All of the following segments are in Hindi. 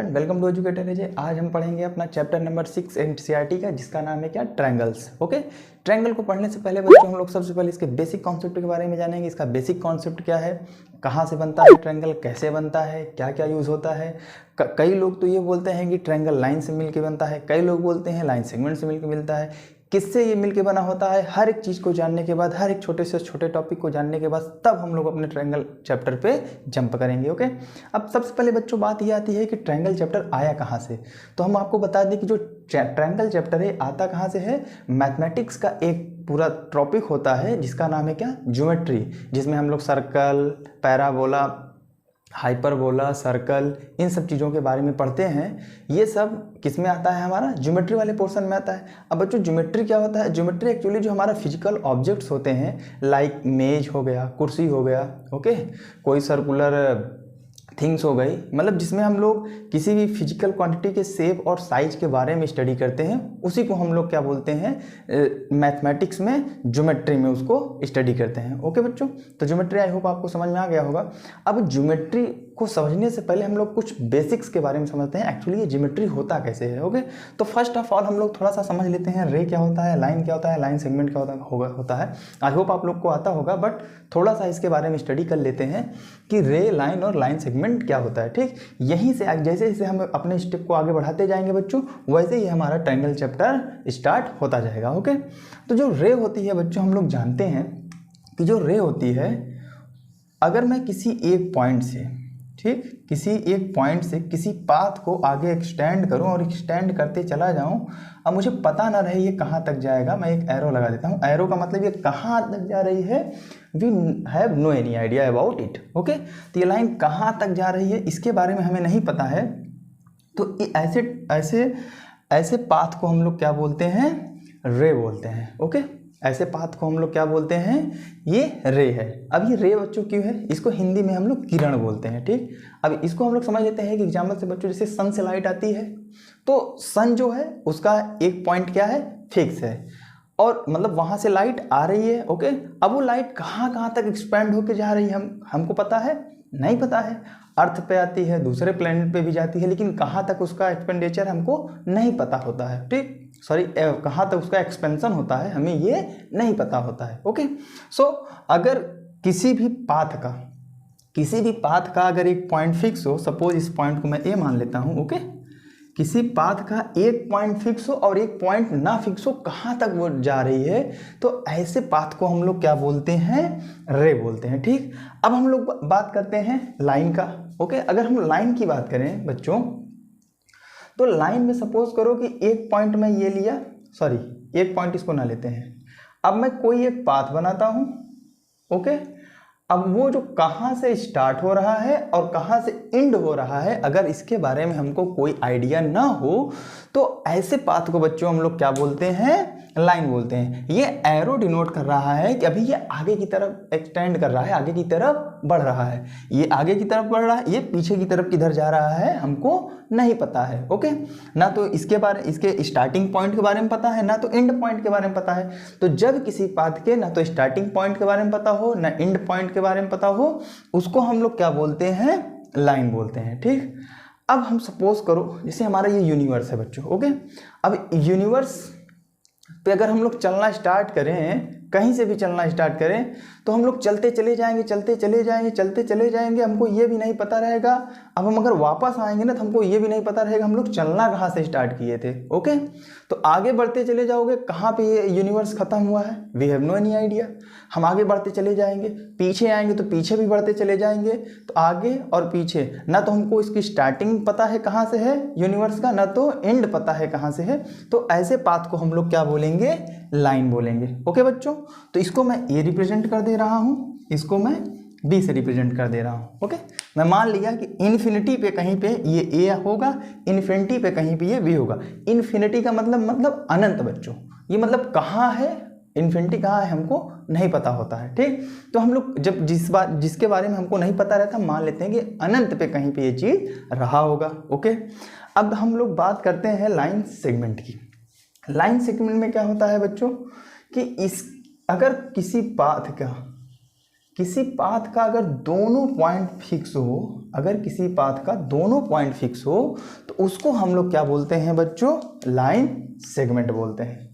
फ्रेंड, वेलकम टू एजुकेटर एजे। आज हम पढ़ेंगे अपना चैप्टर नंबर 6 एनसीईआरटी का, जिसका नाम है क्या, ट्रायंगल्स। ओके, ट्रायंगल को पढ़ने से पहले बच्चों हम लोग सबसे पहले इसके बेसिक कॉन्सेप्ट के बारे में जानेंगे। इसका बेसिक कॉन्सेप्ट क्या है, कहाँ से बनता है ट्रायंगल, कैसे बनता है, क्या क्या यूज़ होता है। कई लोग तो ये बोलते हैं कि ट्रायंगल लाइन से मिलके बनता है, कई लोग बोलते हैं लाइन सेगमेंट से मिलके मिलता है। किससे ये मिलके बना होता है, हर एक चीज़ को जानने के बाद, हर एक छोटे से छोटे टॉपिक को जानने के बाद तब हम लोग अपने ट्रायंगल चैप्टर पे जंप करेंगे। ओके, अब सबसे पहले बच्चों बात ये आती है कि ट्रायंगल चैप्टर आया कहाँ से। तो हम आपको बता दें कि जो ट्रायंगल चैप्टर है आता कहाँ से है, मैथमेटिक्स का एक पूरा टॉपिक होता है जिसका नाम है क्या, ज्योमेट्री, जिसमें हम लोग सर्कल, पैराबोला, हाइपरबोला, सर्कल, इन सब चीज़ों के बारे में पढ़ते हैं। ये सब किस में आता है, हमारा ज्योमेट्री वाले पोर्शन में आता है। अब बच्चों ज्योमेट्री क्या होता है, ज्योमेट्री एक्चुअली जो हमारा फिजिकल ऑब्जेक्ट्स होते हैं, लाइक मेज हो गया, कुर्सी हो गया, ओके, कोई सर्कुलर थिंग्स हो गई, मतलब जिसमें हम लोग किसी भी फिजिकल क्वांटिटी के शेप और साइज के बारे में स्टडी करते हैं, उसी को हम लोग क्या बोलते हैं, मैथमेटिक्स में ज्योमेट्री में उसको स्टडी करते हैं। ओके बच्चों, तो ज्योमेट्री आई होप आपको समझ में आ गया होगा। अब ज्योमेट्री को समझने से पहले हम लोग कुछ बेसिक्स के बारे में समझते हैं, एक्चुअली ये ज्योमेट्री होता कैसे है। ओके, तो फर्स्ट ऑफ ऑल हम लोग थोड़ा सा समझ लेते हैं, रे क्या होता है, लाइन क्या होता है, लाइन सेगमेंट क्या होता है। आई होप आप लोग को आता होगा, बट थोड़ा सा इसके बारे में स्टडी कर लेते हैं कि रे, लाइन और लाइन सेगमेंट क्या होता है। ठीक, यहीं से जैसे जैसे हम अपने स्टेप को आगे बढ़ाते जाएंगे बच्चों, वैसे ही हमारा ट्रायंगल चैप्टर स्टार्ट होता जाएगा। ओके, तो जो रे होती है बच्चों, हम लोग जानते हैं कि जो रे होती है, अगर मैं किसी एक पॉइंट से, ठीक, किसी एक पॉइंट से किसी पाथ को आगे एक्सटेंड करूं और एक्सटेंड करते चला जाऊं, अब मुझे पता ना रहे ये कहां तक जाएगा, मैं एक एरो लगा देता हूं। एरो का मतलब ये कहां तक जा रही है, we have no any idea about it. Okay, तो ये लाइन कहां तक जा रही है इसके बारे में हमें नहीं पता है, तो ऐसे ऐसे ऐसे पाथ को हम लोग क्या बोलते हैं, रे बोलते हैं। ओके, ऐसे पाथ को हम लोग क्या बोलते हैं, ये रे है। अब ये रे बच्चों क्यों है, इसको हिंदी में हम लोग किरण बोलते हैं। ठीक, अब इसको हम लोग समझ लेते हैं कि एग्जाम्पल से बच्चों, जैसे सन से लाइट आती है, तो सन जो है उसका एक पॉइंट क्या है, फिक्स है, और मतलब वहां से लाइट आ रही है। ओके, अब वो लाइट कहाँ कहाँ तक एक्सपेंड होके जा रही है, हमको पता है, नहीं पता है। अर्थ पे आती है, दूसरे प्लेनेट पे भी जाती है, लेकिन कहाँ तक उसका एक्सपेंडिचर हमको नहीं पता होता है। ठीक, सॉरी, कहाँ तक उसका एक्सपेंशन होता है हमें ये नहीं पता होता है। ओके, सो अगर किसी भी पाथ का अगर एक पॉइंट फिक्स हो, सपोज इस पॉइंट को मैं ए मान लेता हूँ। ओके, किसी पाथ का एक पॉइंट फिक्स हो और एक पॉइंट ना फिक्स हो, कहाँ तक वो जा रही है, तो ऐसे पाथ को हम लोग क्या बोलते हैं, रे बोलते हैं। ठीक, अब हम लोग बात करते हैं लाइन का। ओके, अगर हम लाइन की बात करें बच्चों, तो लाइन में सपोज करो कि एक पॉइंट में ये लिया, सॉरी एक पॉइंट इसको ना लेते हैं, अब मैं कोई एक पाथ बनाता हूं। ओके, अब वो जो कहाँ से स्टार्ट हो रहा है और कहाँ से एंड हो रहा है, अगर इसके बारे में हमको कोई आइडिया ना हो, तो ऐसे पाथ को बच्चों हम लोग क्या बोलते हैं, लाइन बोलते हैं। ये एरो डिनोट कर रहा है कि अभी ये आगे की तरफ एक्सटेंड कर रहा है, आगे की तरफ बढ़ रहा है, ये आगे की तरफ बढ़ रहा है, ये पीछे की तरफ किधर जा रहा है हमको नहीं पता है। ओके, ना तो इसके स्टार्टिंग पॉइंट के बारे में पता है, ना तो एंड पॉइंट के बारे में पता है। तो जब किसी पाथ के ना तो स्टार्टिंग पॉइंट के बारे में पता हो, ना एंड पॉइंट के बारे में पता हो, उसको हम लोग क्या बोलते हैं, लाइन बोलते हैं। ठीक, अब हम सपोज करो जैसे हमारा ये यूनिवर्स है बच्चों। ओके, अब यूनिवर्स पे अगर हम लोग चलना स्टार्ट करें, कहीं से भी चलना स्टार्ट करें, तो हम लोग चलते चले जाएंगे, चलते चले जाएंगे, चलते चले जाएंगे, हमको ये भी नहीं पता रहेगा। अब हम अगर वापस आएंगे ना, तो हमको ये भी नहीं पता रहेगा हम लोग चलना कहाँ से स्टार्ट किए थे। ओके, तो आगे बढ़ते चले जाओगे, कहाँ पे ये यूनिवर्स खत्म हुआ है, we have no any idea. हम आगे बढ़ते चले जाएंगे, पीछे आएंगे तो पीछे भी बढ़ते चले जाएंगे, तो आगे और पीछे ना तो हमको इसकी स्टार्टिंग पता है कहाँ से है यूनिवर्स का, ना तो एंड पता है कहाँ से है। तो ऐसे पाथ को हम लोग क्या बोलेंगे, लाइन बोलेंगे। ओके बच्चों, तो इसको मैं ए रिप्रेजेंट कर दे रहा हूँ, इसको मैं बी से रिप्रेजेंट कर दे रहा हूँ। ओके, मैं मान लिया कि इन्फिनिटी पे कहीं पे ये ए होगा, इन्फिनिटी पे कहीं पे ये बी होगा। इन्फिनिटी का मतलब अनंत बच्चों, ये मतलब कहाँ है, इन्फिनिटी कहाँ है हमको नहीं पता होता है। ठीक, तो हम लोग जब जिसके बारे में हमको नहीं पता रहता, मान लेते हैं कि अनंत पे कहीं पे ये चीज रहा होगा। ओके, अब हम लोग बात करते हैं लाइन सेगमेंट की। लाइन सेगमेंट में क्या होता है बच्चों कि अगर किसी पाथ का किसी पाथ का अगर दोनों पॉइंट फिक्स हो, अगर किसी पाथ का दोनों पॉइंट फिक्स हो तो उसको हम लोग क्या बोलते हैं बच्चों, लाइन सेगमेंट बोलते हैं।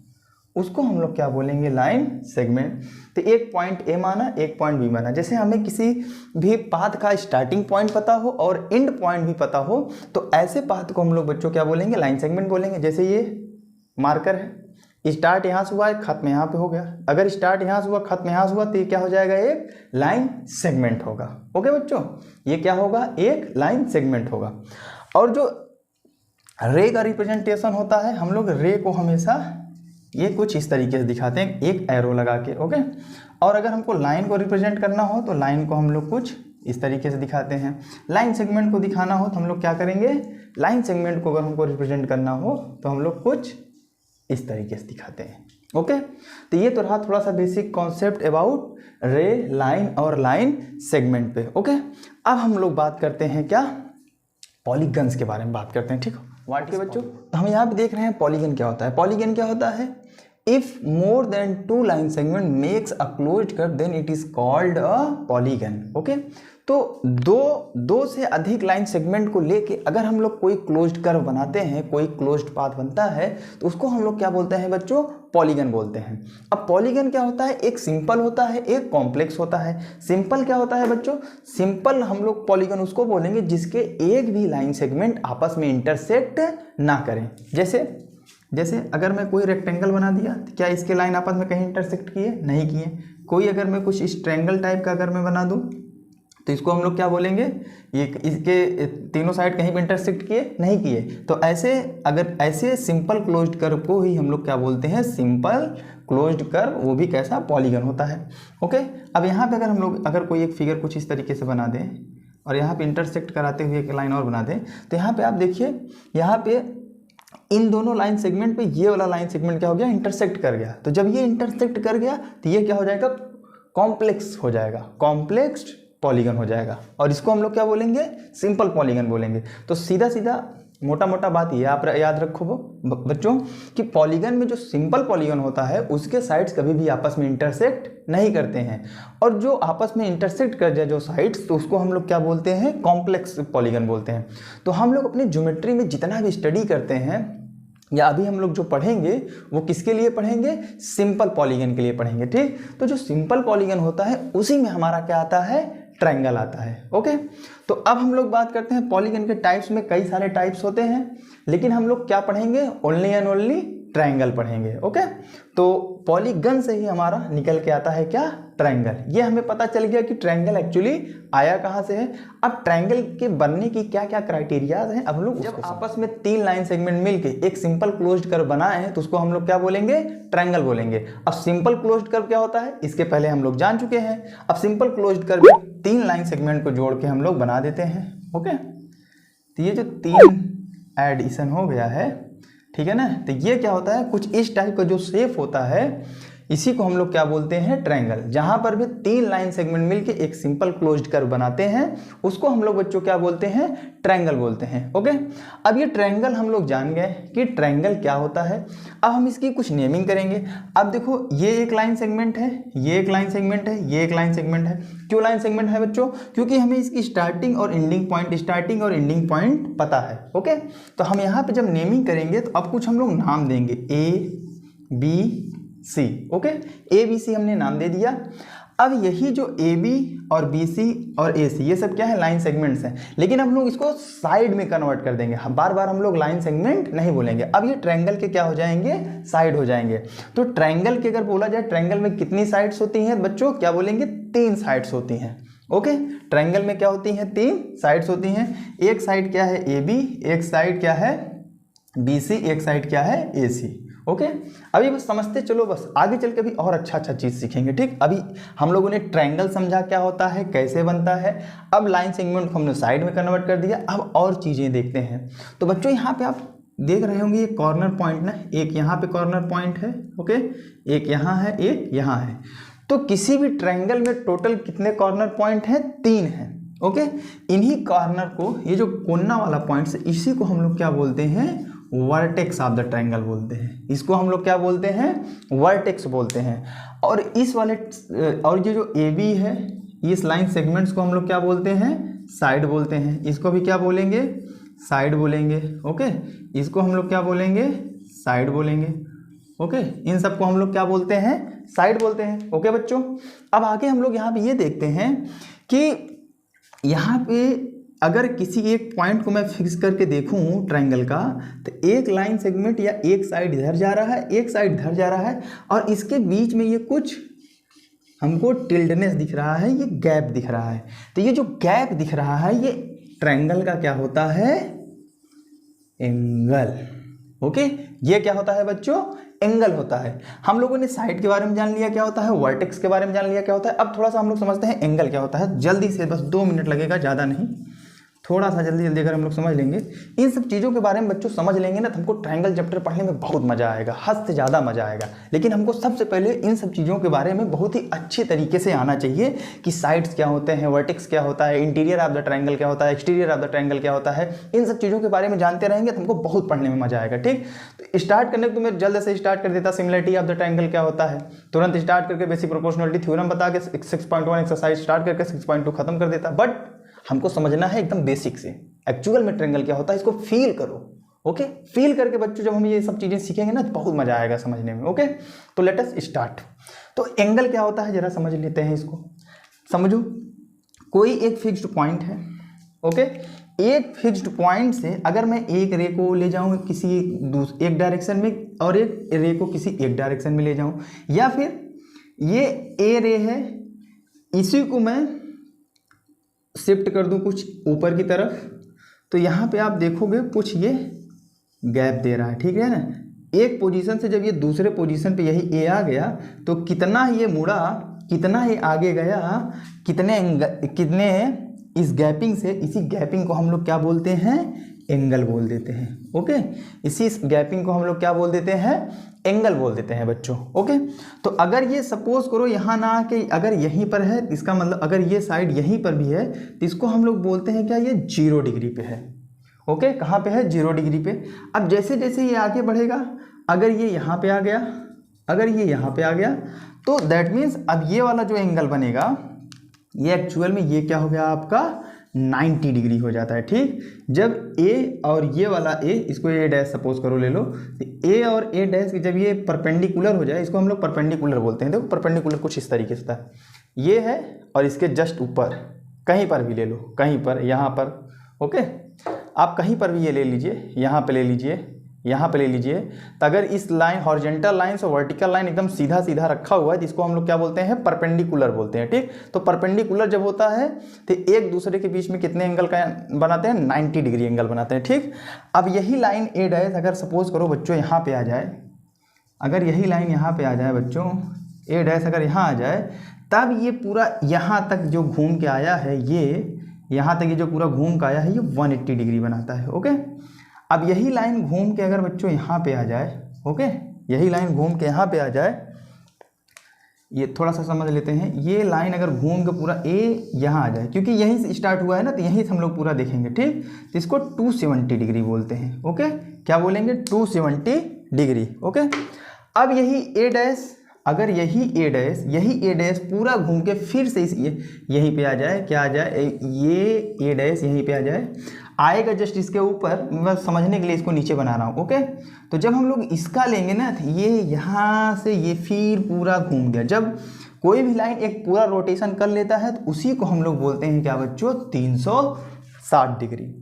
उसको हम लोग क्या बोलेंगे, लाइन सेगमेंट। तो एक पॉइंट ए माना, एक पॉइंट बी माना। जैसे हमें किसी भी पाथ का स्टार्टिंग पॉइंट पता हो और एंड पॉइंट भी पता हो तो ऐसे पाथ को हम लोग बच्चों क्या बोलेंगे, लाइन सेगमेंट बोलेंगे। जैसे ये मार्कर है, स्टार्ट यहाँ से हुआ है, खत्म यहाँ पे हो गया। अगर स्टार्ट यहाँ से हुआ, खत्म यहाँ से हुआ, तो ये क्या हो जाएगा, एक लाइन सेगमेंट होगा। ओके बच्चों, ये क्या होगा, एक लाइन सेगमेंट होगा। और जो रे का रिप्रेजेंटेशन होता है, हम लोग रे को हमेशा ये कुछ इस तरीके से दिखाते हैं, एक एरो लगा के। ओके, और अगर हमको लाइन को रिप्रेजेंट करना हो तो लाइन को हम लोग कुछ इस तरीके से दिखाते हैं। लाइन सेगमेंट को दिखाना हो तो हम लोग क्या करेंगे, लाइन सेगमेंट को अगर हमको रिप्रेजेंट करना हो तो हम लोग कुछ इस तरीके से दिखाते हैं। ओके, तो ये तो रहा थोड़ा सा बेसिक कॉन्सेप्ट अबाउट रे, लाइन और लाइन सेगमेंट पे। ओके, अब हम लोग बात करते हैं क्या, पॉलीगन्स के बारे में बात करते हैं। ठीक है वाट के बच्चों, तो हम यहाँ पे देख रहे हैं पॉलीगन क्या होता है। पॉलीगन क्या होता है, if more than 2 line segment makes a closed curve then it is called a polygon. Okay, तो दो से अधिक लाइन सेगमेंट को लेके अगर हम लोग कोई क्लोज्ड कर्व बनाते हैं, कोई क्लोज्ड पाथ बनता है, तो उसको हम लोग क्या बोलते हैं बच्चों, पॉलीगन बोलते हैं। अब पॉलीगन क्या होता है, एक सिंपल होता है, एक कॉम्प्लेक्स होता है। सिंपल क्या होता है बच्चों, सिंपल हम लोग पॉलीगन उसको बोलेंगे जिसके एक भी लाइन सेगमेंट आपस में इंटरसेक्ट ना करें। जैसे अगर मैं कोई रेक्टेंगल बना दिया तो क्या इसके लाइन आपस में कहीं इंटरसेक्ट किए, नहीं किए। कोई अगर मैं कुछ इस ट्रायंगल टाइप का अगर मैं बना दूं तो इसको हम लोग क्या बोलेंगे, ये इसके तीनों साइड कहीं भी इंटरसेक्ट किए, नहीं किए। तो ऐसे अगर ऐसे सिंपल क्लोज्ड कर्व को ही हम लोग क्या बोलते हैं, सिंपल क्लोज्ड कर्व, वो भी कैसा, पॉलीगन होता है। ओके, अब यहाँ पे अगर हम लोग अगर कोई एक फिगर कुछ इस तरीके से बना दें और यहाँ पे इंटरसेक्ट कराते हुए एक लाइन और बना दें, तो यहाँ पे आप देखिए, यहाँ पे इन दोनों लाइन सेगमेंट पे ये वाला लाइन सेगमेंट क्या हो गया, इंटरसेक्ट कर गया। तो जब ये इंटरसेक्ट कर गया तो ये क्या हो जाएगा, कॉम्प्लेक्स हो जाएगा, कॉम्प्लेक्स पॉलीगन हो जाएगा। और इसको हम लोग क्या बोलेंगे, सिंपल पॉलीगन बोलेंगे। तो सीधा सीधा मोटा मोटा बात ये आप याद रखो बच्चों कि पॉलीगन में जो सिंपल पॉलीगन होता है उसके साइड्स कभी भी आपस में इंटरसेक्ट नहीं करते हैं, और जो आपस में इंटरसेक्ट कर जाए जो साइड्स, तो उसको हम लोग क्या बोलते हैं, कॉम्प्लेक्स पॉलीगन बोलते हैं। तो हम लोग अपनी ज्योमेट्री में जितना भी स्टडी करते हैं या अभी हम लोग जो पढ़ेंगे वो किसके लिए पढ़ेंगे, सिंपल पॉलीगन के लिए पढ़ेंगे। ठीक, तो जो सिंपल पॉलीगन होता है उसी में हमारा क्या आता है, ट्रायंगल आता है। ओके, तो अब हम लोग बात करते हैं पॉलीगन के टाइप्स में। कई सारे टाइप्स होते हैं, लेकिन हम लोग क्या पढ़ेंगे, ओनली एंड ओनली ट्रायंगल पढ़ेंगे। ओके, तो पॉलीगन से ही हमारा निकल के आता है क्या, ट्रायंगल। ये हमें पता चल गया कि ट्रायंगल एक्चुअली आया कहाँ से है। अब ट्रायंगल के बनने की क्या क्या क्राइटेरियाज हैं, अब हम लोग जब आपस में 3 लाइन सेगमेंट मिलके एक सिंपल क्लोज्ड कर्व बनाए हैं तो उसको हम लोग क्या बोलेंगे, ट्रायंगल बोलेंगे। अब सिंपल क्लोज्ड कर्व क्या होता है, इसके पहले हम लोग जान चुके हैं। अब सिंपल क्लोज्ड कर्व में 3 लाइन सेगमेंट को जोड़ के हम लोग बना देते हैं। ओके, तो ये जो 3 एडिशन हो गया है, ठीक है ना, तो ये क्या होता है, कुछ इस टाइप का जो शेप होता है इसी को हम लोग क्या बोलते हैं, ट्रायंगल। जहां पर भी 3 लाइन सेगमेंट मिलके एक सिंपल क्लोज्ड कर्व बनाते हैं उसको हम लोग बच्चों क्या बोलते हैं, ट्रायंगल बोलते हैं। ओके, अब ये ट्रायंगल हम लोग जान गए कि ट्रायंगल क्या होता है। अब हम इसकी कुछ नेमिंग करेंगे। अब देखो, ये एक लाइन सेगमेंट है, ये एक लाइन सेगमेंट है, ये एक लाइन सेगमेंट है। क्यों लाइन सेगमेंट है बच्चों, क्योंकि हमें इसकी स्टार्टिंग और एंडिंग पॉइंट पता है। ओके, तो हम यहाँ पे जब नेमिंग करेंगे तो अब कुछ हम लोग नाम देंगे, ABC। ओके, ABC हमने नाम दे दिया। अब यही जो AB और BC और AC ये सब क्या है, लाइन सेगमेंट्स हैं, लेकिन हम लोग इसको साइड में कन्वर्ट कर देंगे। बार बार हम लोग लाइन सेगमेंट नहीं बोलेंगे। अब ये ट्रायंगल के क्या हो जाएंगे, साइड हो जाएंगे। तो ट्रायंगल के अगर बोला जाए, ट्रायंगल में कितनी साइड्स होती हैं बच्चों, क्या बोलेंगे, 3 साइड्स होती हैं। ओके, ट्रायंगल में क्या होती हैं, 3 साइड्स होती हैं। एक साइड क्या है, AB, एक साइड क्या है, BC, एक साइड क्या है, AC। ओके, अभी बस समझते चलो, बस आगे चल के भी और अच्छा चीज़ सीखेंगे। ठीक, अभी हम लोगों ने ट्रायंगल समझा क्या होता है, कैसे बनता है। अब लाइन सेगमेंट को हमने साइड में कन्वर्ट कर दिया। अब और चीज़ें देखते हैं। तो बच्चों यहाँ पे आप देख रहे होंगे ये कॉर्नर पॉइंट ना, एक यहाँ पे कॉर्नर पॉइंट है। ओके, एक यहाँ है, एक यहाँ है। तो किसी भी ट्रायंगल में टोटल कितने कॉर्नर पॉइंट हैं, 3 हैं। ओके, इन्हीं कॉर्नर को, ये जो कोना वाला पॉइंट है, इसी को हम लोग क्या बोलते हैं, वर्टेक्स ऑफ द ट्रायंगल बोलते हैं। इसको हम लोग क्या बोलते हैं, वर्टेक्स बोलते हैं। और इस वाले, और ये जो AB है, इस लाइन सेगमेंट्स को हम लोग क्या बोलते हैं, साइड बोलते हैं। इसको भी क्या बोलेंगे, साइड बोलेंगे। ओके, इसको हम लोग क्या बोलेंगे, साइड बोलेंगे। ओके, इन सबको हम लोग क्या बोलते हैं, साइड बोलते हैं। ओके बच्चों, अब आगे हम लोग यहाँ पे ये देखते हैं कि यहाँ पे अगर किसी एक पॉइंट को मैं फिक्स करके देखूँ ट्रायंगल का, तो एक लाइन सेगमेंट या एक साइड इधर जा रहा है, एक साइड इधर जा रहा है, और इसके बीच में ये कुछ हमको टिल्डनेस दिख रहा है, ये गैप दिख रहा है। तो ये जो गैप दिख रहा है ये ट्रायंगल का क्या होता है, एंगल। ओके, ये क्या होता है बच्चों, एंगल होता है। हम लोगों ने साइड के बारे में जान लिया क्या होता है, वर्टेक्स के बारे में जान लिया क्या होता है। अब थोड़ा सा हम लोग समझते हैं एंगल क्या होता है, जल्दी से, बस 2 मिनट लगेगा, ज़्यादा नहीं, थोड़ा सा जल्दी जल्दी अगर हम लोग समझ लेंगे इन सब चीज़ों के बारे में बच्चों, समझ लेंगे ना, तो हमको ट्रायंगल चैप्टर पढ़ने में बहुत मज़ा आएगा, हद से ज़्यादा मज़ा आएगा। लेकिन हमको सबसे पहले इन सब चीज़ों के बारे में बहुत ही अच्छे तरीके से आना चाहिए कि साइड्स क्या होते हैं, वर्टेक्स क्या होता है, इंटीरियर ऑफ द ट्रायंगल क्या होता है, एक्सटीरियर ऑफ द ट्रायंगल क्या होता है। इन सब चीज़ों के बारे में जानते रहेंगे तो हमको बहुत पढ़ने में मज़ा आएगा। ठीक, तो स्टार्ट करने को मैं जल्द से स्टार्ट कर देता, सिमिलरिटी ऑफ द ट्रायंगल क्या होता है, तुरंत स्टार्ट करके बेसिक प्रोपोर्शनलिटी थ्योरम बता के 6.1 एक्सरसाइज स्टार्ट करके 6.2 खत्म कर देता। बट हमको समझना है एकदम बेसिक से, एक्चुअल में ट्रायंगल क्या होता है इसको फील करो। ओके, फील करके बच्चों जब हम ये सब चीज़ें सीखेंगे ना तो बहुत मज़ा आएगा समझने में। ओके, तो लेट अस स्टार्ट। तो एंगल क्या होता है जरा समझ लेते हैं इसको। समझो, कोई एक फिक्स्ड पॉइंट है। ओके, एक फिक्स्ड पॉइंट से अगर मैं एक रे को ले जाऊँ किसी एक डायरेक्शन में और एक रे को किसी एक डायरेक्शन में ले जाऊँ, या फिर ये ए रे है, इसी को मैं शिफ्ट कर दूं कुछ ऊपर की तरफ, तो यहाँ पे आप देखोगे कुछ ये गैप दे रहा है। ठीक है ना, एक पोजीशन से जब ये दूसरे पोजीशन पे यही ए आ गया तो कितना ये मुड़ा, कितना ये आगे गया, कितने इस गैपिंग से, इसी गैपिंग को हम लोग क्या बोलते हैं, एंगल बोल देते हैं। ओके, इसी गैपिंग को हम लोग क्या बोल देते हैं, एंगल बोल देते हैं बच्चों। ओके, तो अगर ये सपोज करो यहाँ ना आके अगर यहीं पर है, इसका मतलब अगर ये साइड यहीं पर भी है तो इसको हम लोग बोलते हैं क्या, ये 0 डिग्री पे है। ओके, कहाँ पे है, 0 डिग्री पे। अब जैसे जैसे ये आगे बढ़ेगा, अगर ये यहाँ पे आ गया, अगर ये यहाँ पे आ गया, तो दैट मीन्स अब ये वाला जो एंगल बनेगा ये एक्चुअल में ये क्या हो गया आपका, 90 डिग्री हो जाता है। ठीक, जब ए और ये वाला ए, इसको ए डैश सपोज करो ले लो, तो ए और ए डैश जब ये परपेंडिकुलर हो जाए, इसको हम लोग परपेंडिकुलर बोलते हैं। देखो परपेंडिकुलर कुछ इस तरीके से था, ये है और इसके जस्ट ऊपर कहीं पर भी ले लो, कहीं पर, यहाँ पर। ओके, आप कहीं पर भी ये ले लीजिए, यहाँ पे ले लीजिए, यहाँ पे ले लीजिए, तो अगर इस लाइन हॉरिजॉन्टल लाइन और वर्टिकल लाइन एकदम सीधा सीधा रखा हुआ है जिसको हम लोग क्या बोलते हैं, परपेंडिकुलर बोलते हैं। ठीक, तो परपेंडिकुलर जब होता है तो एक दूसरे के बीच में कितने एंगल का बनाते हैं, 90 डिग्री एंगल बनाते हैं। ठीक, अब यही लाइन ए डैश अगर सपोज करो बच्चों यहाँ पे आ जाए, अगर यही लाइन यहाँ पे आ जाए बच्चों, ए डैश अगर यहाँ आ जाए, तब ये पूरा यहाँ तक जो घूम के आया है, ये यहाँ तक ये जो पूरा घूम के आया है, ये 180 डिग्री बनाता है। ओके, अब यही लाइन घूम के अगर बच्चों यहाँ पे आ जाए, ओके, यही लाइन घूम के यहाँ पे आ जाए, ये थोड़ा सा समझ लेते हैं, ये लाइन अगर घूम के पूरा ए यहाँ आ जाए, क्योंकि यहीं से स्टार्ट हुआ है ना, तो यहीं से हम लोग पूरा देखेंगे। ठीक, तो इसको 270 डिग्री बोलते हैं। ओके, क्या बोलेंगे, 270 डिग्री। ओके, अब यही ए डैश, अगर यही ए डैश पूरा घूम के फिर से यहीं पे आ जाए, क्या आ जाए, ये ए डैश यहीं पे आ जाए, आएगा जस्ट इसके ऊपर, मैं समझने के लिए इसको नीचे बना रहा हूँ। ओके, तो जब हम लोग इसका लेंगे ना, तो ये यहाँ से ये फिर पूरा घूम गया। जब कोई भी लाइन एक पूरा रोटेशन कर लेता है तो उसी को हम लोग बोलते हैं क्या बच्चों, 360 डिग्री,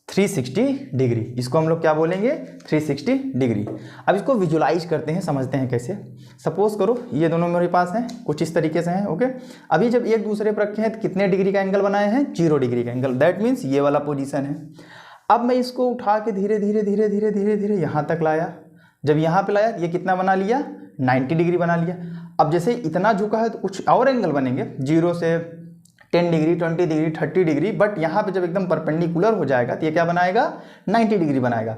360 डिग्री। इसको हम लोग क्या बोलेंगे, 360 डिग्री। अब इसको विजुलाइज करते हैं, समझते हैं कैसे। सपोज करो ये दोनों मेरे पास हैं, कुछ इस तरीके से हैं। ओके, अभी जब एक दूसरे पर रखे हैं तो कितने डिग्री का एंगल बनाए हैं, 0 डिग्री का एंगल। दैट मीन्स ये वाला पोजीशन है। अब मैं इसको उठा के धीरे धीरे धीरे धीरे धीरे धीरे यहाँ तक लाया। जब यहाँ पे लाया, ये कितना बना लिया, 90 डिग्री बना लिया। अब जैसे इतना झुका है तो कुछ और एंगल बनेंगे, 0 से 10 डिग्री, 20 डिग्री, 30 डिग्री। बट यहाँ पे जब एकदम परपेंडिकुलर हो जाएगा तो ये क्या बनाएगा, 90 डिग्री बनाएगा,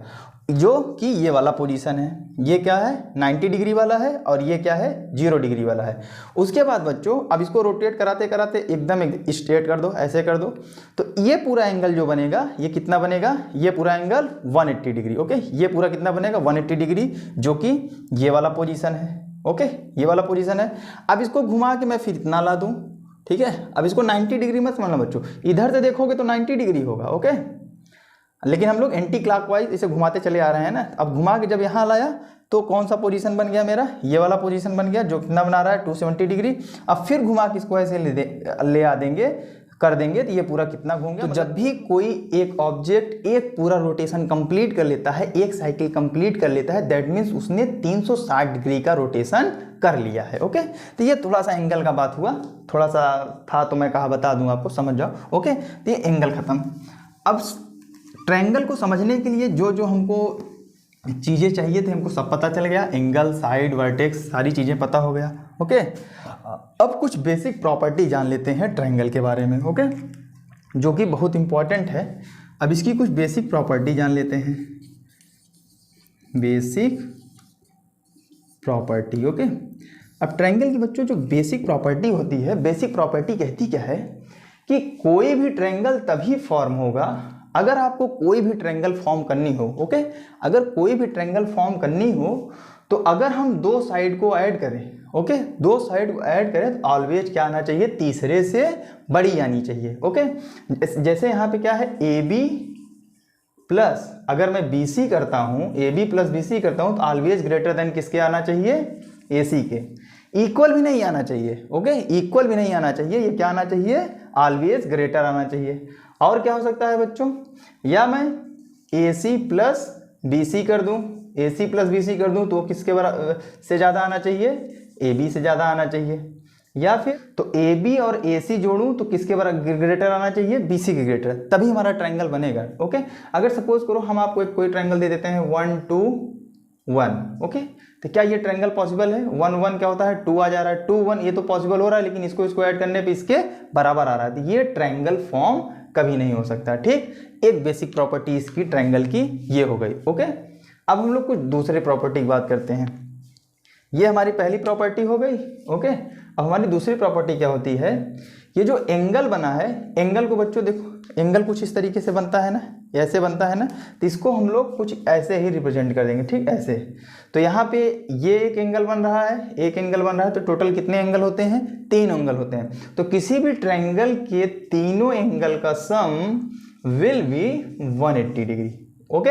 जो कि ये वाला पोजीशन है। ये क्या है, 90 डिग्री वाला है, और ये क्या है, 0 डिग्री वाला है। उसके बाद बच्चों अब इसको रोटेट कराते कराते एकदम स्ट्रेट कर दो, ऐसे कर दो, तो ये पूरा एंगल जो बनेगा, ये कितना बनेगा, ये पूरा एंगल 180 डिग्री। ओके, ये पूरा कितना बनेगा, 180 डिग्री, जो कि ये वाला पोजीशन है। ओके, ये वाला पोजीशन है। अब इसको घुमा के मैं फिर इतना ला दूँ, ठीक है। अब इसको 90 डिग्री मत समझना बच्चों, इधर से देखोगे तो 90 डिग्री होगा, ओके, लेकिन हम लोग एंटी क्लॉकवाइज इसे घुमाते चले आ रहे हैं ना। अब घुमा के जब यहाँ लाया तो कौन सा पोजीशन बन गया मेरा, ये वाला पोजीशन बन गया, जो कितना बना रहा है 270 डिग्री। अब फिर घुमा के इसको ऐसे ले आ देंगे, कर देंगे तो ये पूरा कितना घूम गया। तो जब भी कोई एक ऑब्जेक्ट एक पूरा रोटेशन कंप्लीट कर लेता है, एक साइकिल कंप्लीट कर लेता है, दैट मीन्स उसने 360 डिग्री का रोटेशन कर लिया है, ओके। तो ये थोड़ा सा एंगल का बात हुआ, थोड़ा सा था तो मैं कहा बता दूं आपको, समझ जाओ, ओके। तो ये एंगल खत्म। अब ट्रायंगल को समझने के लिए जो जो हमको चीज़ें चाहिए थे हमको सब पता चल गया, एंगल, साइड, वर्टेक्स, सारी चीज़ें पता हो गया, ओके। अब कुछ बेसिक प्रॉपर्टी जान लेते हैं ट्रायंगल के बारे में, ओके, जो कि बहुत इंपॉर्टेंट है। अब इसकी कुछ बेसिक प्रॉपर्टी जान लेते हैं, बेसिक प्रॉपर्टी, ओके। अब ट्रायंगल की बच्चों जो बेसिक प्रॉपर्टी होती है, बेसिक प्रॉपर्टी कहती क्या है कि कोई भी ट्रायंगल तभी फॉर्म होगा अगर आपको कोई भी ट्रायंगल फॉर्म करनी हो, ओके। अगर कोई भी ट्रायंगल फॉर्म करनी हो तो अगर हम दो साइड को ऐड करें, ओके, दो साइड को ऐड करें तो ऑलवेज क्या आना चाहिए, तीसरे से बड़ी आनी चाहिए, ओके। जैसे यहाँ पे क्या है, ए बी प्लस, अगर मैं बी सी करता हूँ, A B plus B C करता हूँ तो ऑलवेज ग्रेटर देन किसके आना चाहिए, ए सी के। इक्वल भी नहीं आना चाहिए, ओके, इक्वल भी नहीं आना चाहिए, ये क्या आना चाहिए, ऑलवेज ग्रेटर आना चाहिए। और क्या हो सकता है बच्चों, या मैं ए सी प्लस बी सी कर दूं, ए सी प्लस बी सी कर दूं तो किसके बराबर से ज़्यादा आना चाहिए, ए बी से ज़्यादा आना चाहिए। या फिर तो ए बी और ए सी जोड़ूं तो किसके बराबर ग्रेटर आना चाहिए, बी सी के ग्रेटर, तभी हमारा ट्रायंगल बनेगा, ओके। अगर सपोज करो हम आपको एक कोई ट्रायंगल दे देते हैं 1 2 1, ओके, तो क्या ये ट्रायंगल पॉसिबल है, 1 1 क्या होता है 2 आ जा रहा है, 2 1 ये तो पॉसिबल हो रहा है, लेकिन इसको ऐड करने पे इसके बराबर आ रहा है, तो ये ट्रायंगल फॉर्म कभी नहीं हो सकता, ठीक। एक बेसिक प्रॉपर्टी इसकी ट्रायंगल की ये हो गई, ओके। अब हम लोग कुछ दूसरे प्रॉपर्टी की बात करते हैं। ये हमारी पहली प्रॉपर्टी हो गई, ओके। अब हमारी दूसरी प्रॉपर्टी क्या होती है, ये जो एंगल बना है, एंगल को बच्चों देखो, एंगल कुछ इस तरीके से बनता है ना, ऐसे बनता है ना, तो इसको हम लोग कुछ ऐसे ही रिप्रेजेंट कर देंगे, ठीक, ऐसे। तो यहाँ पे ये एक एंगल बन रहा है, एक एंगल बन रहा है, तो टोटल कितने एंगल होते हैं, 3 एंगल होते हैं। तो किसी भी ट्रायंगल के तीनों एंगल का सम विल बी 180 डिग्री, ओके,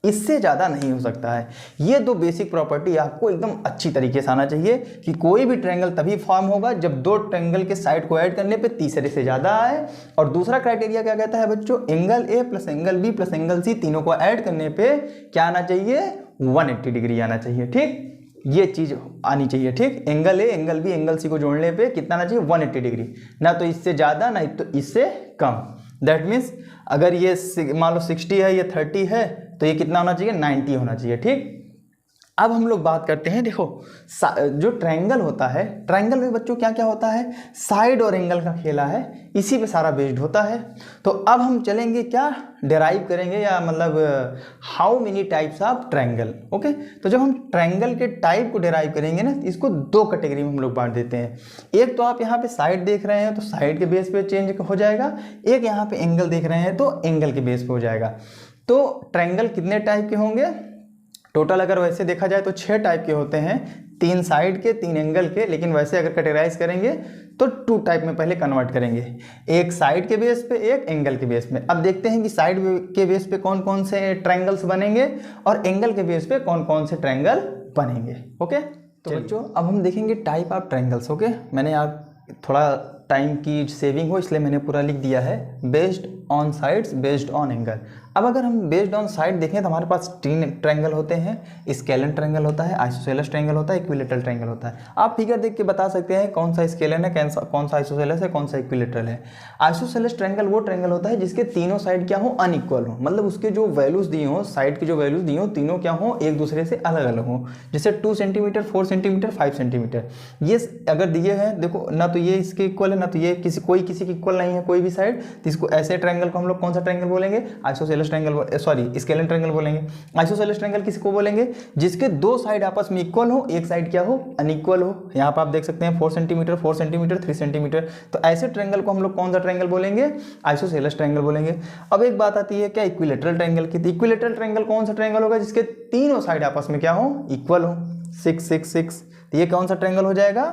इससे ज़्यादा नहीं हो सकता है। ये दो बेसिक प्रॉपर्टी आपको एकदम अच्छी तरीके से आना चाहिए कि कोई भी ट्रायंगल तभी फॉर्म होगा जब दो ट्रायंगल के साइड को ऐड करने पे तीसरे से ज़्यादा आए। और दूसरा क्राइटेरिया क्या कहता है बच्चों, angle A plus angle B plus angle C तीनों को ऐड करने पे क्या आना चाहिए, 180 डिग्री आना चाहिए, ठीक, ये चीज़ आनी चाहिए, ठीक। Angle A angle B angle C को जोड़ने पे कितना आना चाहिए, 180 डिग्री, ना तो इससे ज़्यादा ना तो इससे कम। दैट मीन्स अगर ये मान लो 60 है, ये 30 है, तो ये कितना होना चाहिए, 90 होना चाहिए, ठीक। अब हम लोग बात करते हैं, देखो जो ट्रायंगल होता है, ट्रायंगल में बच्चों क्या क्या होता है, साइड और एंगल का खेला है, इसी पे सारा बेस्ड होता है। तो अब हम चलेंगे क्या, डिराइव करेंगे, या मतलब how many types of triangle, okay. तो जब हम ट्रायंगल के टाइप को डिराइव करेंगे ना, इसको दो कैटेगरी में हम लोग बांट देते हैं। एक तो आप यहाँ पे साइड देख रहे हैं तो साइड के बेस पे चेंज हो जाएगा, एक यहाँ पे एंगल देख रहे हैं तो एंगल के बेस पे हो जाएगा। तो ट्रायंगल कितने टाइप के होंगे, टोटल अगर वैसे देखा जाए तो 6 टाइप के होते हैं, 3 साइड के 3 एंगल के, लेकिन वैसे अगर कैटेगराइज करेंगे तो 2 टाइप में पहले कन्वर्ट करेंगे, एक साइड के बेस पे, एक एंगल के बेस में। अब देखते हैं कि साइड के बेस पे कौन कौन से ट्रायंगल्स बनेंगे और एंगल के बेस पे कौन कौन से ट्रायंगल बनेंगे, ओके। तो बच्चों अब हम देखेंगे टाइप ऑफ ट्रायंगल्स, ओके। मैंने आप थोड़ा टाइम की सेविंग हो इसलिए मैंने पूरा लिख दिया है, based on sides based on angle. अब अगर हम बेस्ड ऑन साइड देखें तो हमारे पास 3 ट्रायंगल होते हैं, स्केलन ट्रायंगल होता है, आइसोसेलेस ट्रायंगल होता है, इक्विलेटरल ट्रायंगल होता है। आप फिगर देख के बता सकते हैं कौन सा स्केलन है, कौन सा आइसोसेलेस है, कौन सा इक्विलेटरल है। आइसोसेलेस ट्रायंगल वो ट्रायंगल होता है जिसके तीनों साइड क्या हो, अनइक्वल हो, मतलब उसके जो वैल्यूज दिए हो, साइड की जो वैल्यूज दी हो, तीनों क्या हो, एक दूसरे से अलग अलग हो। जैसे 2 सेंटीमीटर, 4 सेंटीमीटर, 5 सेंटीमीटर, ये अगर दिए हैं, देखो ना तो ये इसके इक्वल है, ना तो ये किसी की इक्वल नहीं है कोई भी साइड, तो इसको ऐसे ट्रायंगल को हम लोग कौन सा ट्रायंगल बोलेंगे, isosceles triangle, sorry scalene triangle बोलेंगे। आइसोसेलेस ट्रायंगल किसको बोलेंगे, जिसके दो साइड आपस में इक्वल हो, एक साइड क्या हो, अनइक्वल हो। यहाँ पर आप देख सकते हैं 4 सेंटीमीटर, 4 सेंटीमीटर, 3 सेंटीमीटर, तो ऐसे ट्रायंगल को हम लोग कौन सा ट्रायंगल बोलेंगे, आइसोसेलेस ट्रायंगल बोलेंगे। अब एक बात आती है क्या, इक्विलेटरल ट्रायंगल की। इक्विलेटरल ट्रायंगल कौन सा ट्रायंगल होगा, जिसके तीनों साइड आपस में क्या हो, इक्वल हो, 6 6 6, तो ये कौन सा ट्रायंगल हो जाएगा,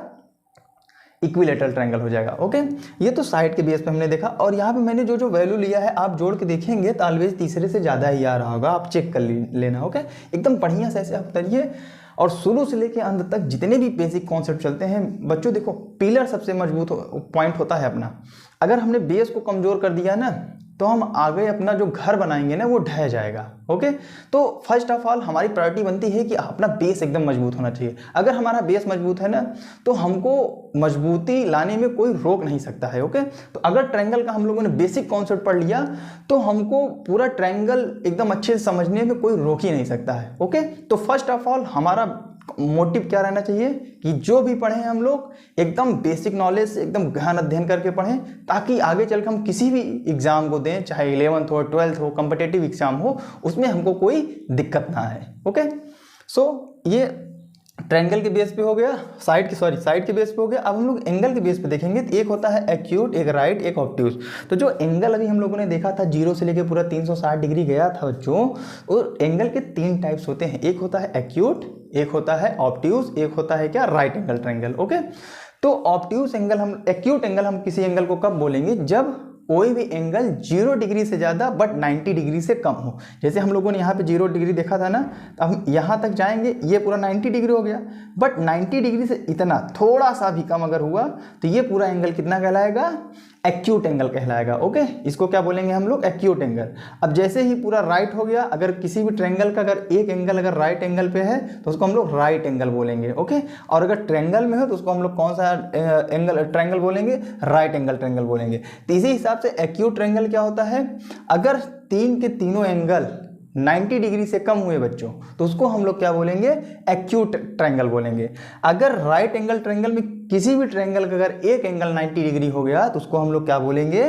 इक्विलेटरल ट्रायंगल हो जाएगा। ओके, ये तो साइड के बेस पे हमने देखा, और यहाँ पे मैंने जो जो वैल्यू लिया है आप जोड़ के देखेंगे तो ऑलवेज तीसरे से ज़्यादा ही आ रहा होगा, आप चेक कर लेना। ओके, एकदम बढ़िया से ऐसे आप करिए, और शुरू से लेके अंत तक जितने भी बेसिक कॉन्सेप्ट चलते हैं बच्चों, देखो पिलर सबसे मजबूत पॉइंट होता है अपना। अगर हमने बेस को कमज़ोर कर दिया ना तो हम आगे अपना जो घर बनाएंगे ना वो ढह जाएगा। ओके, तो फर्स्ट ऑफ ऑल हमारी प्रायोरिटी बनती है कि अपना बेस एकदम मजबूत होना चाहिए। अगर हमारा बेस मजबूत है ना तो हमको मजबूती लाने में कोई रोक नहीं सकता है। ओके, तो अगर ट्रायंगल का हम लोगों ने बेसिक कॉन्सेप्ट पढ़ लिया तो हमको पूरा ट्रायंगल एकदम अच्छे से समझने में कोई रोक ही नहीं सकता है। ओके, तो फर्स्ट ऑफ ऑल हमारा मोटिव क्या रहना चाहिए कि जो भी पढ़ें हम लोग एकदम बेसिक नॉलेज से एकदम गहन अध्ययन करके पढ़ें, ताकि आगे चलकर हम किसी भी एग्जाम को दें, चाहे 11th हो 12th हो कॉम्पिटिटिव एग्जाम हो, उसमें हमको कोई दिक्कत ना आए। ओके, सो ये ट्रायंगल के बेस पे हो गया, साइड के बेस पे हो गया। अब हम लोग एंगल के बेस पे देखेंगे तो एक होता है एक्यूट, एक राइट, एक ऑब्ट्यूज। तो जो एंगल अभी हम लोगों ने देखा था 0 से लेके पूरा 360 डिग्री गया था बच्चों, और एंगल के 3 टाइप्स होते हैं, एक होता है एक्यूट, एक होता है ऑब्ट्यूज, एक होता है क्या राइट एंगल ट्रायंगल। ओके, तो ऑब्ट्यूज एंगल एक्यूट एंगल हम किसी एंगल को कब बोलेंगे, जब कोई भी एंगल 0 डिग्री से ज़्यादा बट 90 डिग्री से कम हो। जैसे हम लोगों ने यहाँ पे 0 डिग्री देखा था ना, तो हम यहाँ तक जाएंगे, ये पूरा 90 डिग्री हो गया, बट 90 डिग्री से इतना थोड़ा सा भी कम अगर हुआ तो ये पूरा एंगल कितना कहलाएगा, एक्यूट एंगल कहलाएगा। ओके, इसको क्या बोलेंगे हम लोग, एक्यूट एंगल। अब जैसे ही पूरा राइट हो गया, अगर किसी भी ट्रायंगल का अगर एक एंगल अगर राइट एंगल पे है तो उसको हम लोग राइट एंगल बोलेंगे। ओके, और अगर ट्रायंगल में हो तो उसको हम लोग कौन सा एंगल ट्रायंगल बोलेंगे, राइट एंगल ट्रायंगल बोलेंगे। तो इसी हिसाब से एक्यूट ट्रायंगल क्या होता है, अगर तीन के तीनों एंगल 90 डिग्री से कम हुए बच्चों तो उसको हम लोग क्या बोलेंगे, एक्यूट ट्रायंगल बोलेंगे। अगर राइट एंगल ट्रायंगल में किसी भी ट्रायंगल का अगर एक एंगल 90 डिग्री हो गया तो उसको हम लोग क्या बोलेंगे,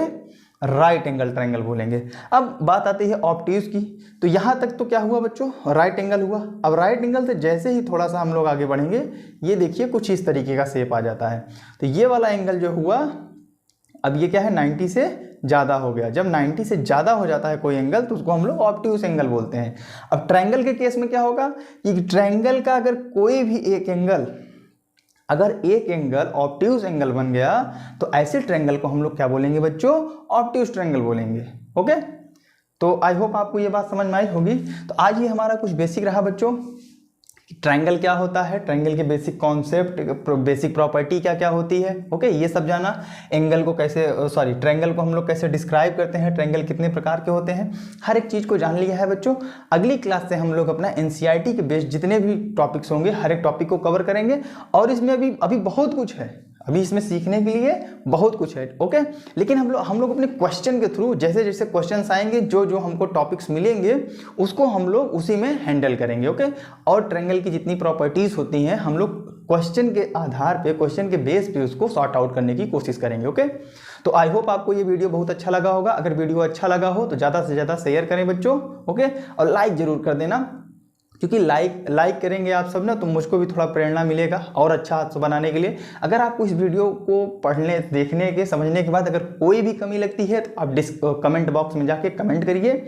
राइट एंगल ट्रायंगल बोलेंगे। अब बात आती है ऑब्ट्यूज की, तो यहाँ तक तो क्या हुआ बच्चों, राइट एंगल हुआ। अब राइट एंगल से जैसे ही थोड़ा सा हम लोग आगे बढ़ेंगे, ये देखिए कुछ इस तरीके का शेप आ जाता है। तो ये वाला एंगल जो हुआ, अब ये क्या है, 90 से ज़्यादा हो गया। जब 90 से ज़्यादा हो जाता है कोई एंगल तो उसको हम लोग ऑब्ट्यूज एंगल बोलते हैं। अब ट्रायंगल के केस में क्या होगा कि ट्रायंगल का अगर कोई भी एक एंगल, अगर एक एंगल ऑब्ट्यूज एंगल बन गया तो ऐसे ट्रायंगल को हम लोग क्या बोलेंगे बच्चों, ऑब्ट्यूज ट्रायंगल बोलेंगे। ओके, तो आई होप आपको ये बात समझ में आई होगी। तो आज ये हमारा कुछ बेसिक रहा बच्चों, ट्रायंगल क्या होता है, ट्रायंगल के बेसिक कॉन्सेप्ट, बेसिक प्रॉपर्टी क्या क्या होती है। ओके, ये सब जाना। एंगल को कैसे ट्रायंगल को हम लोग कैसे डिस्क्राइब करते हैं, ट्रायंगल कितने प्रकार के होते हैं, हर एक चीज़ को जान लिया है बच्चों। अगली क्लास से हम लोग अपना एनसीईआरटी के बेस्ड जितने भी टॉपिक्स होंगे हर एक टॉपिक को कवर करेंगे, और इसमें अभी बहुत कुछ है, अभी इसमें सीखने के लिए बहुत कुछ है। ओके, लेकिन हम लोग अपने क्वेश्चन के थ्रू जैसे जैसे क्वेश्चंस आएंगे, जो जो हमको टॉपिक्स मिलेंगे उसको हम लोग उसी में हैंडल करेंगे। ओके, और ट्रायंगल की जितनी प्रॉपर्टीज होती हैं हम लोग क्वेश्चन के आधार पे, क्वेश्चन के बेस पे उसको सॉर्ट आउट करने की कोशिश करेंगे। ओके, तो आई होप आपको ये वीडियो बहुत अच्छा लगा होगा। अगर वीडियो अच्छा लगा हो तो ज़्यादा से ज़्यादा शेयर करें बच्चों। ओके, और लाइक जरूर कर देना, क्योंकि लाइक करेंगे आप सब ना तो मुझको भी थोड़ा प्रेरणा मिलेगा और अच्छा बनाने के लिए। अगर आपको इस वीडियो को पढ़ने, देखने के, समझने के बाद अगर कोई भी कमी लगती है तो आप कमेंट बॉक्स में जाके कमेंट करिए।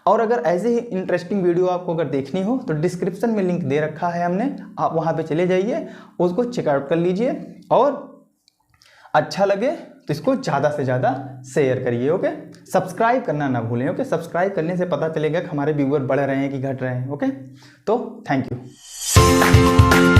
और अगर ऐसे ही इंटरेस्टिंग वीडियो आपको अगर देखनी हो तो डिस्क्रिप्शन में लिंक दे रखा है हमने, आप वहाँ पे चले जाइए, उसको चेकआउट कर लीजिए, और अच्छा लगे तो इसको ज़्यादा से ज़्यादा शेयर करिए। ओके, सब्सक्राइब करना ना भूलें। ओके, सब्सक्राइब करने से पता चलेगा कि हमारे व्यूअर बढ़ रहे हैं कि घट रहे हैं। ओके, तो थैंक यू।